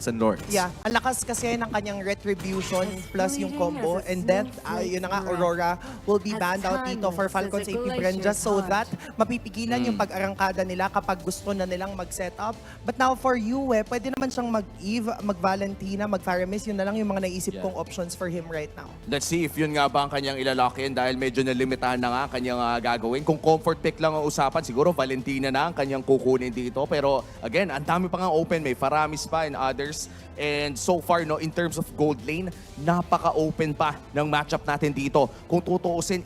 sa North. Yeah, ang lakas kasi ng kanyang retribution plus yung combo and death. Yun na nga, Aurora will be banned out dito for Falcons AP Bren just so that mapipigilan yung pag-arangkada nila kapag gusto na nilang mag-set up. But now for you, pwede naman siyang mag-Eve, mag-Valentina, mag-Faramis. Yun na lang yung mga naisip kong options for him right now. Let's see if yun nga ba ang kanyang ilalock-in dahil medyo nalimitahan na nga kanyang gagawin. Kung comfort pick lang ang usapan, siguro Valentina na ang kanyang kukunin dito. Pero again, ang dami pa nga open. May Faramis pa and others. And so far, no, in terms of gold lane, napaka-open pa ng matchup natin dito. Kung tutuusin,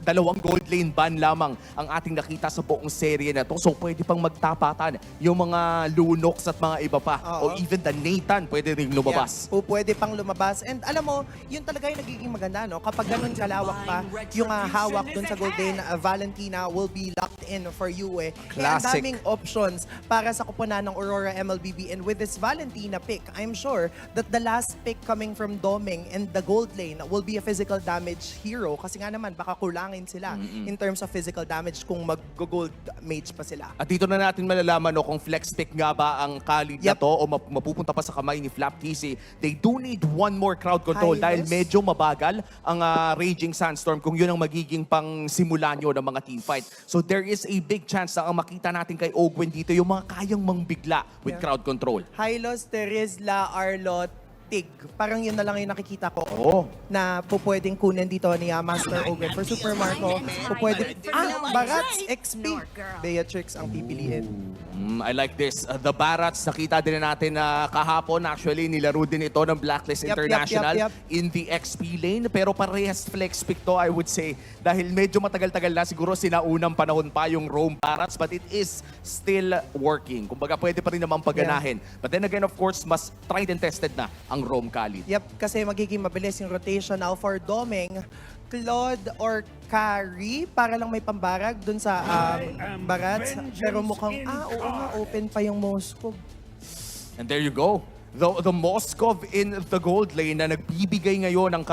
dalawang gold lane ban lamang ang ating nakita sa buong serye na to. So pwede pang magtapatan yung mga Lunox at mga iba pa. O even the Nathan pwede rin lumabas. Yeah. O pwede pang lumabas. And alam mo, yun talaga yung nagiging maganda, no? Kapag ganun kalawak pa, yung hawak dun sa gold lane, Valentina will be locked in for you, Kaya ang Classic. daming options para sa kupunan ng Aurora MLBB. And with this Valentina pick, I'm sure that the last pick coming from Doming and the gold lane will be a physical damage hero. Kasi nga naman, baka kulangin sila in terms of physical damage kung mag-gold mage pa sila. At dito na natin malalaman no, kung flex pick nga ba ang Khalid na to o mapupunta pa sa kamay ni Flap TC. They do need one more crowd control dahil medyo mabagal ang Raging Sandstorm kung yun ang magiging pang simula nyo ng mga teamfight. So there is a big chance na ang makita natin kay Ogwen dito yung mga kayang mangbigla with crowd control. Hylos, Terizla, Arlot, Tig. Parang yun na lang yung nakikita ko na pupwedeng kunin dito ni Master Ogwen. For Super Marco, pupwede... Barats, XP. Beatrix ang pipiliin. I like this. The Barats, nakita din natin na kahapon. Actually, nilaro din ito ng Blacklist International in the XP lane. Pero parehas flex pick to, I would say. Dahil medyo matagal-tagal na siguro sinaunang panahon pa yung Rome Barats. But it is still working. Kumbaga, pwede pa rin naman paganahin. But then again, of course, mas tried and tested na ang Rome Khalid. Yep, kasi magiging mabilis yung rotation. Now for Doming, Claude or Carrie para lang may pambarag dun sa Barats. Pero mukhang, oo nga, open pa yung Moscow. And there you go. The Moskov in the gold lane na nagbibigay ngayon ng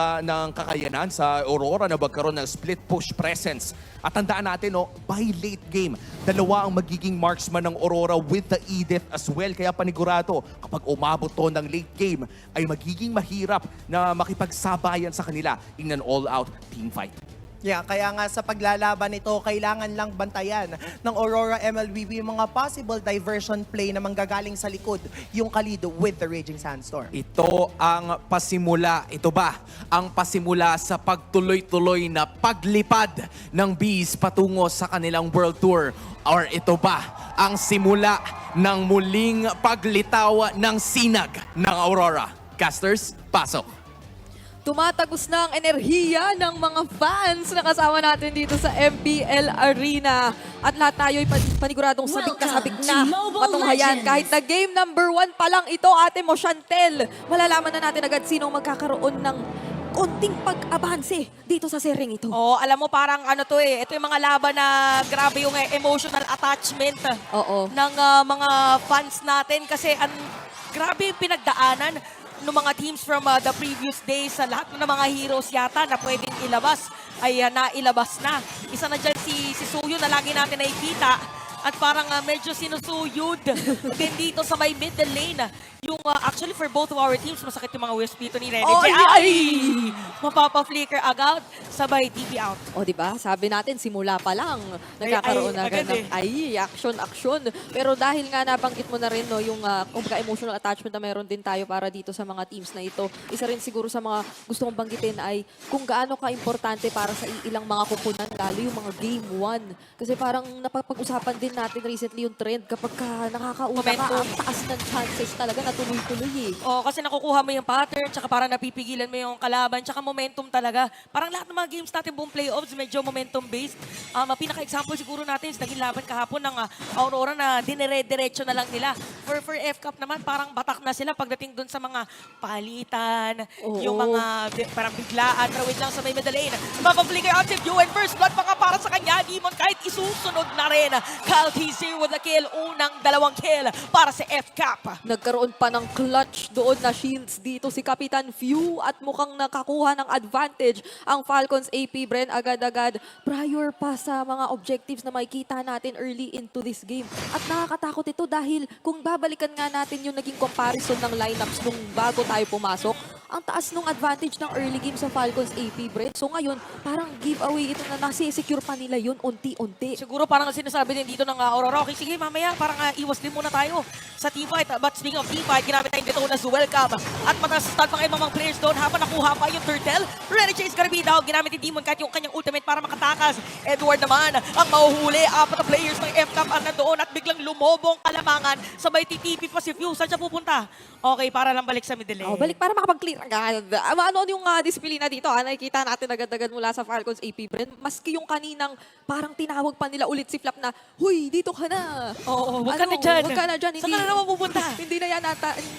kakayanan sa Aurora na magkaroon ng split push presence. At tandaan natin, no, by late game, dalawa ang magiging marksman ng Aurora with the Edith as well. Kaya panigurado, kapag umabot to ng late game, ay magiging mahirap na makipagsabayan sa kanila in an all-out team fight. Yeah, kaya nga sa paglalaban nito, kailangan lang bantayan ng Aurora MLBB yung mga possible diversion play na manggagaling sa likod yung Khalid with the Raging Sandstorm. Ito ang pasimula. Ito ba ang pasimula sa pagtuloy-tuloy na paglipad ng Bees patungo sa kanilang World Tour? Or ito ba ang simula ng muling paglitaw ng sinag ng Aurora? Casters, pasok! Tumatagos na ang enerhiya ng mga fans na kasama natin dito sa MPL Arena. At lahat tayo ay paniguradong sabik na sabik na patunghayan. Kahit na game number 1 pa lang ito, ate mo, Chantel, malalaman na natin agad sinong magkakaroon ng konting pag-abanse dito sa sering ito. Oh, alam mo parang ano to ito yung mga laban na grabe yung emotional attachment ng mga fans natin kasi grabe yung pinagdaanan ng mga teams from the previous days. Sa lahat ng mga heroes yata na pwedeng ilabas ay nailabas na. Isa na dyan si Suyo na lagi natin nakikita at parang medyo sinusuyod din dito sa may middle lane. Yung actually for both of our teams, masakit yung mga USP ito ni Rene. Mapapa-flicker agad, sabay TP out. O diba? Sabi natin, simula pa lang, nagkakaroon na agad ng action. Pero dahil nga nabanggit mo na rin, no, yung emotional attachment na meron din tayo para dito sa mga teams na ito, isa rin siguro sa mga gusto kong banggitin ay kung gaano ka-importante para sa ilang mga kupunan, lalo yung mga game 1. Kasi parang napapag-usapan din natin recently yung trend kapag nakakauna ka, ang taas ng chances talaga na tuloy-tuloy kasi nakukuha mo yung pattern, tsaka parang napipigilan mo yung kalaban, tsaka momentum talaga. Parang lahat ng mga games natin buong playoffs, medyo momentum-based. Pinaka-example siguro natin is naging laban kahapon ng Aurora na dinire-diretso na lang nila. For F-Cup naman, parang batak na sila pagdating dun sa mga palitan, yung mga parang biglaan. Pero wait lang sa may middle lane. Mapaplikay active view and first blood pa nga para sa kanya. Demon kahit isusunod na rin. Kyle TC with the kill. Unang 2 kill para sa F-Cup. Nagkaroon pa ng clutch doon na shields dito si Kapitan Few at mukhang nakakuha ng advantage ang Falcons Falcons AP, Bren, agad-agad prior pa sa mga objectives na makikita natin early into this game. At nakakatakot ito dahil kung babalikan nga natin yung naging comparison ng lineups nung bago tayo pumasok, ang taas nung advantage ng early game sa Falcons AP, Bren. So ngayon, parang giveaway ito na nasi-secure pa nila yun unti-unti. Siguro parang sinasabi din dito ng Aurora, okay, sige mamaya, parang iwas din muna tayo sa teamfight. But speaking of teamfight, ginamit tayo dito na welcome. At matasastag pa kayo mga players doon habang nakuha pa yung turtle. Ready Chase gonna be down. Ginamit ni Demon kahit yung kanyang ultimate para makatakas. Edward naman ang mahuhuli. Apat na players ng FCAP ang nandoon at biglang lumobong kalamangan. Sabay titipi pa si Fuse. Saan siya pupunta? Okay, para lang balik sa middle lane. Oh, balik para makapag-clear agad. Ano yung disiplina dito? Nakikita natin agad-agad mula sa Falcons AP, Bren. Maski yung kaninang parang tinawag pa nila ulit si Flap na, huy, dito ka na. Oo, huwag ka na dyan. Huwag ka na dyan. Saan ka na naman pupunta? Hindi na yan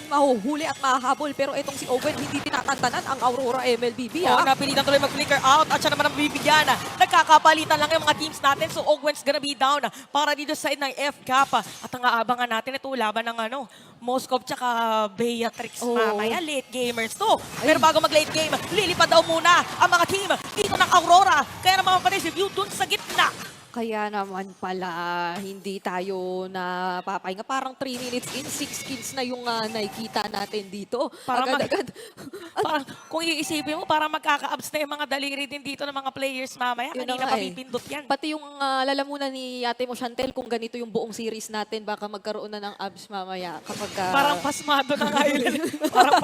mahuhuli at mahahabol. Pero itong si Owen, hindi tinatantanan ang Aurora MLBB. Oo, napilitan tuloy mag-flicker out at siya naman ang bibigyan. Nagkakapalitan lang yung mga teams natin. So, Ogwen's gonna be down para dito sa side ng FCAP. At ang aabangan natin ito, laban ng Moskov tsaka Beatrix Oo. mamaya. Late gamers to. Pero bago mag-late game, lilipad daw muna ang mga team dito ng Aurora. Kaya naman pa si View dun sa gitna. Kaya naman pala, hindi tayo napapahinga. Parang 3 minutes in, 6 kills na yung nakikita natin dito. Parang Agad-agad. Parang kung iisipin mo, parang magkaka-abs na yung mga daliri din dito ng mga players mamaya. Yun na Kanina nga pa eh. pipindot yan. Pati yung lalamunan ni ate mo, Chantel, kung ganito yung buong series natin, baka magkaroon na ng abs mamaya kapag... Parang pasmado na nga yun. Parang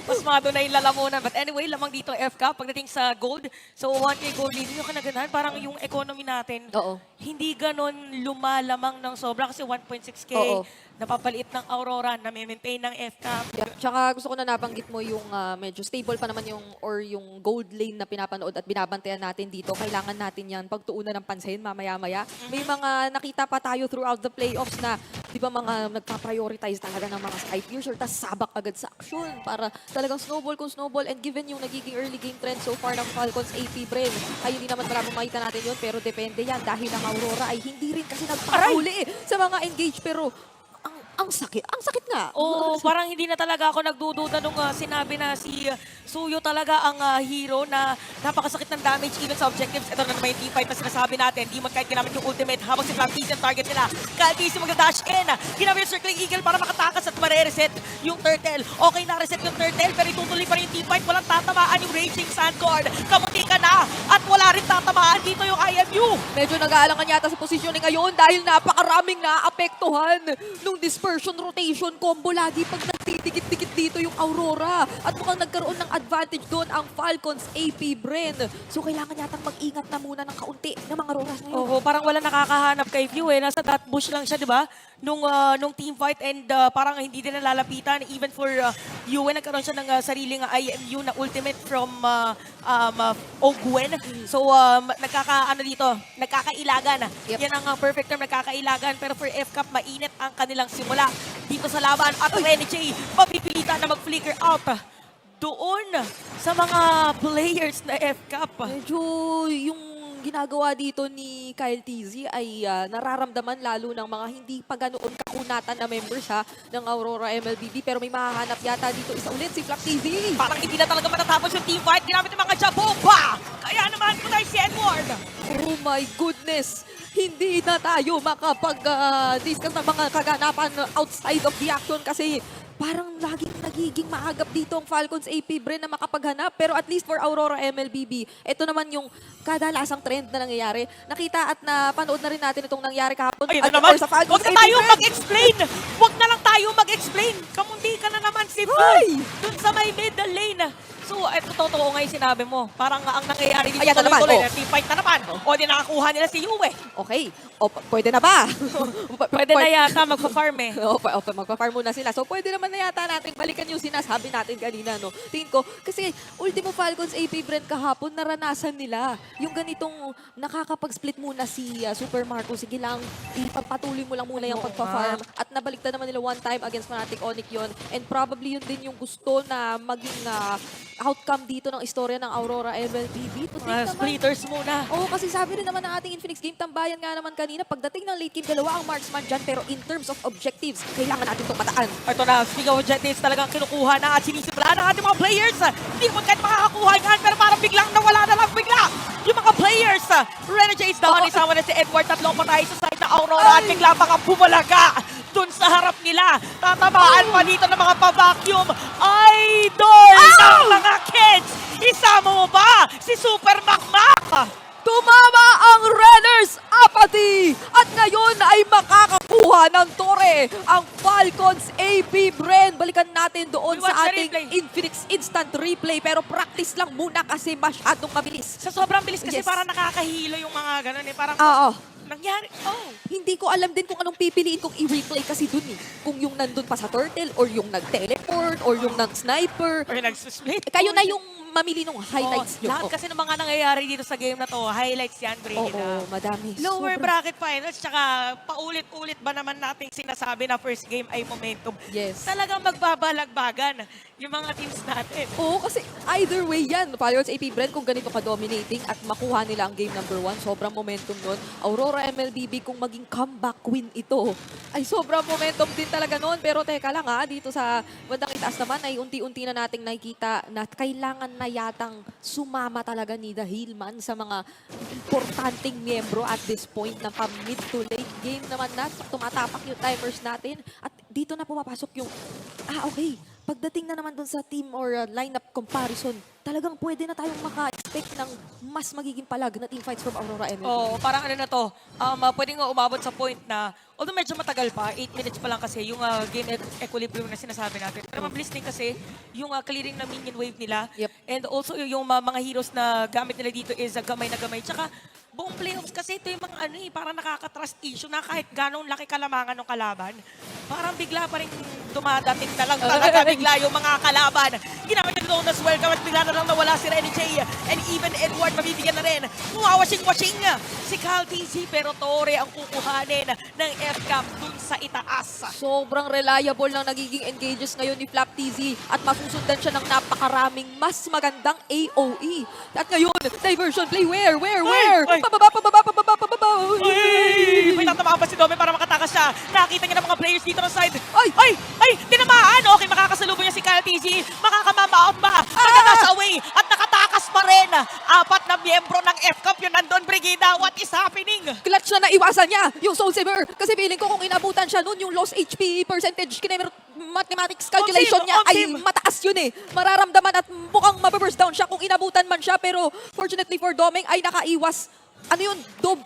pasmado na yung lalamunan. But anyway, lamang dito FCAP pagdating sa gold. So 1K gold leading yung kanaganahan. Parang yung economy natin, Oo. hindi ganon lumalamang ng sobra kasi 1.6K Oo. napapaliit ng Aurora na may maintain ng FCAP. Yeah. Tsaka gusto ko na nabanggit mo yung medyo stable pa naman yung gold lane na pinapanood at binabantayan natin dito. Kailangan natin yan pagtuunan ng pansin mamaya-maya. May mga nakita pa tayo throughout the playoffs na di ba mga nagpa-prioritize talaga ng mga sky piercer tas sabak agad sa aksyon para talagang snowball kung snowball and given yung nagiging early game trend so far ng Falcons AP, Bren. Ay hindi naman marami makita natin yun pero depende yan dahil ang Aurora ay hindi rin kasi nagpapahuli sa mga engage pero ang sakit nga. Oo, parang hindi na talaga ako nagdududa nung sinabi na si Suyo talaga ang hero na napakasakit ng damage even sa objectives. Ito na naman yung teamfight na sinasabi natin. Di man kahit ginamit yung ultimate habang si Flaptis yung target nila. Kahit easy mag-dash in. Ginamit yung Circling Eagle para makatakas at mare-reset yung Turtle. Okay na reset yung Turtle pero itutuloy pa rin yung teamfight. Walang tatamaan yung Raging Sandcord. Kamuti ka na at wala rin tatamaan dito yung IMU. Medyo nag-aalangan yata sa positioning ngayon dahil napakaraming naapektuhan nung dispersion rotation combo lagi pag nagtidikit-dikit dito yung Aurora. At mukhang nagkaroon ng advantage doon ang Falcons AP, Bren. So kailangan yatang mag-ingat na muna ng kaunti ng mga Auroras ngayon. Oo, parang wala nakakahanap kay View eh. Nasa dot bush lang siya, di ba? Nung team fight and parang hindi din nalalapitan. Even for Yuen, nagkaroon siya ng sariling IMU na ultimate from Ogwen. So, nagkakailagan. Yep. Yan ang perfect term, nagkakailagan. Pero for FCAP, mainit ang kanilang simula dito sa laban. At Renny J, mapipilitan na mag-flicker out doon sa mga players na FCAP. Medyo yung ginagawa dito ni Kyle TZ ay nararamdaman lalo ng mga hindi pa ganoon kakunatan na members ng Aurora MLBB. Pero may mahahanap yata dito isa ulit si Flap TV. Parang hindi na talaga matatapos yung team fight. Ginamit yung mga Jabomba. Kaya naman po tayo si Edward. Oh my goodness! Hindi na tayo makapag-discuss ng mga kaganapan outside of the action kasi parang laging nagiging maagap dito ang Falcons AP, Bren, na makapaghanap. Pero at least for Aurora MLBB, ito naman yung kadalasang trend na nangyayari. Nakita at napanood na rin natin itong nangyari kahapon. Ayun na naman. Sa Falcons Huwag na AP, tayo Bren. mag-explain. Huwag na lang tayo mag-explain. Kamundi ka na naman si Hoy! dun sa may middle lane. So, ito totoo nga yung sinabi mo. Parang ang nangyayari dito Ayan na naman, tuloy-tuloy oh. na team fight na naman. O, di nakakuha nila si Yue. Okay. O, pwede na ba? Pwede na yata magpa-farm eh. Magpa-farm muna sila. So, pwede naman na yata natin balikan yung sinasabi natin kanina, no? Tingin ko, kasi Ultimo Falcons AP, Bren, kahapon, naranasan nila yung ganitong nakakapag-split muna si Super Marco. Sige lang, ipapatuloy mo lang muna yung pagpa-farm. At nabaliktad naman nila one time against Fnatic Onyx yun. And probably yun din yung gusto na maging outcome dito ng istorya ng Aurora MLBB? To think naman, Splitters muna. oo, kasi sabi rin naman ng ating Infinix Game Tambayan nga naman kanina, pagdating ng late game, dalawa ang marksman dyan, pero in terms of objectives, kailangan natin itong mataan. Ito na, speaking of objectives, talagang kinukuha na at sinisimula ng ating mga players. Hindi mo kahit makakakuha yan, pero parang biglang nawala na lang bigla. Yung mga players, Renegades down, isama na si Edward, tatlong patay sa side ng Aurora at bigla mga bumalaga dun sa harap nila. Tatamaan pa dito ng mga pa-vacuum. Idol ng mga kids! Isama mo ba si Super Makmak? Tumama ang Renners Apathy! At ngayon ay makakakuha ng tore ang Falcons AP Bren. Balikan natin doon We watch sa the ating replay. Infinix Instant Replay. Pero practice lang muna kasi masyadong mabilis. Sa sobrang bilis kasi Yes. parang nakakahilo yung mga ganun eh. Parang Oo. nangyari. Oh. Hindi ko alam din kung anong pipiliin kong i-replay kasi dun eh. Kung yung nandun pa sa turtle or yung nag-teleport or yung nag-sniper. Or nag-split. Kayo na yung mamili ng highlights nyo. Lahat kasi ng mga nangyayari dito sa game na to, highlights yan, Oo, Brigida. madami. Lower Sobra. bracket finals, tsaka paulit-ulit ba naman nating sinasabi na first game ay momentum. Yes. Talagang magbabalagbagan yung mga teams natin. Oo, kasi either way yan. Falcons AP Brent, kung ganito ka-dominating at makuha nila ang game number 1, sobrang momentum nun. Aurora MLBB, kung maging comeback win ito, ay sobrang momentum din talaga nun. Pero teka lang ha, dito sa bandang itaas naman ay unti-unti na nating nakikita na kailangan na yatang sumama talaga ni The Hillman sa mga importanteng miyembro at this point na pa mid to late game naman na. Tumatapak yung timers natin at dito na pumapasok yung, okay, pagdating na naman dun sa team or lineup comparison, talagang pwede na tayong maka-expect ng mas magiging palag na teamfights from Aurora MLB. Oo, parang ano na to, pwede nga umabot sa point na, although medyo matagal pa, 8 minutes pa lang kasi yung game equilibrium na sinasabi natin. Pero mabilis din kasi yung clearing na minion wave nila. Yep. And also yung mga heroes na gamit nila dito is gamay na gamay. Tsaka buong playoffs kasi ito yung mga parang nakaka-trust issue na kahit ganong laki kalamangan ng kalaban, parang bigla pa rin dumadating na lang talaga bigla yung mga kalaban. Ginamit yung bonus welcome at bigla na lang nawala si Renny J. And even Edward mabibigyan na rin. Washing si Cal TZ pero Tore ang kukuhanin ng F-Cap dun sa itaas. Sobrang reliable ng nagiging engages ngayon ni Flap TZ at masusundan siya ng napakaraming mas magandang AOE. At ngayon, diversion play, where? Ay! Pababa! May tatamaan pa si Dome para makatakas siya. Nakita niya ng mga players dito ng side. Ay! Tinamaan! Okay, makakasalubong niya si Kyle TG. Makakamamaot ba? Magkatas away at nakatakas pa rin. 4 na miyembro ng F-Cup yung nandun, Brigida. What is happening? Clutch na naiwasan niya yung Soul Saver. Kasi feeling ko kung inabutan siya noon, yung lost HP percentage, mathematics calculation niya On ay team. mataas yun eh. Mararamdaman at mukhang mababurst down siya kung inabutan man siya. Pero fortunately for Domeng ay nakaiwas. Ano yun?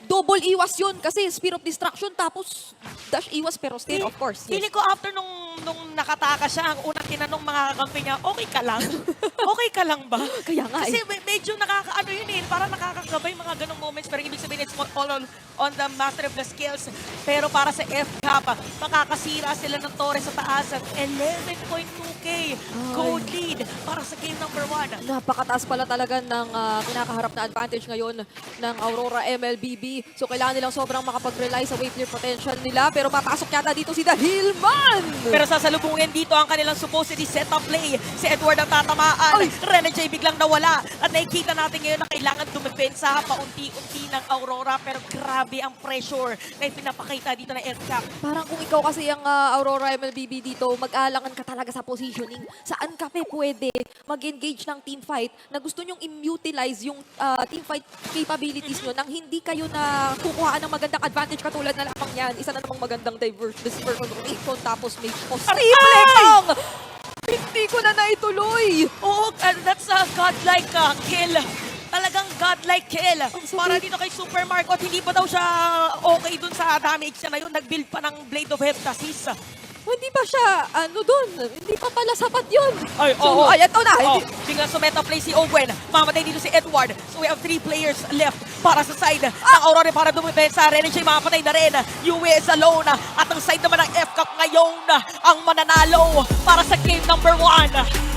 Double iwas yun kasi Spear of Destruction tapos dash iwas pero still of course. Yes. Feeling ko after nung nakatakas siya, ang unang tinanong mga kakampi niya, okay ka lang? Okay ka lang ba? Kaya nga Kasi eh. medyo nakakaano yun eh, parang nakakagabay mga ganong moments. Pero ibig sabihin, it's all on the master of the skills. Pero para sa F-Cup, makakasira sila ng Torres sa taas at 11.2k code lead para sa game number 1. Napakataas pala talaga ng kinakaharap na advantage ngayon ng Aurora MLBB. So kailangan nilang sobrang makapag-rely sa wave clear potential nila. Pero papasok yata dito si The Hillman! Pero sasalubungin dito ang kanilang supposedly set-up play. Si Edward ang tatamaan. Ay! Renny J biglang nawala. At nakikita natin ngayon na kailangan dumepensa paunti-unti ng Aurora. Pero grabe ang pressure na pinapakita dito ng F-Cap. Parang kung ikaw kasi ang Aurora MLBB dito, mag-aalangan ka talaga sa positioning. Saan ka pwede mag-engage ng teamfight na gusto nyong i-utilize yung teamfight capabilities nyo nang hindi kayo na kukuhaan ng magandang advantage katulad na lamang yan. Isa na namang magandang dispersion rotation tapos may triple pang! Hindi ko na naituloy! Oh, that's a godlike kill. Talagang godlike kill. sakit. Para dito kay Super Marco at hindi pa daw siya okay dun sa damage niya na yun. Nag-build pa ng Blade of Heptasis. Hindi pa siya, dun. Hindi pa pala sapat yun. Ay, So, ay, ito na. Oh, Hindi- biglang sumeta play si Owen. Mamatay dito si Edward. So we have 3 players left para sa side ng Aurora para dumipensa. Renny J mapatay na rin. Yue is alone. At ang side naman ng F-Cup ngayon ang mananalo para sa game number 1.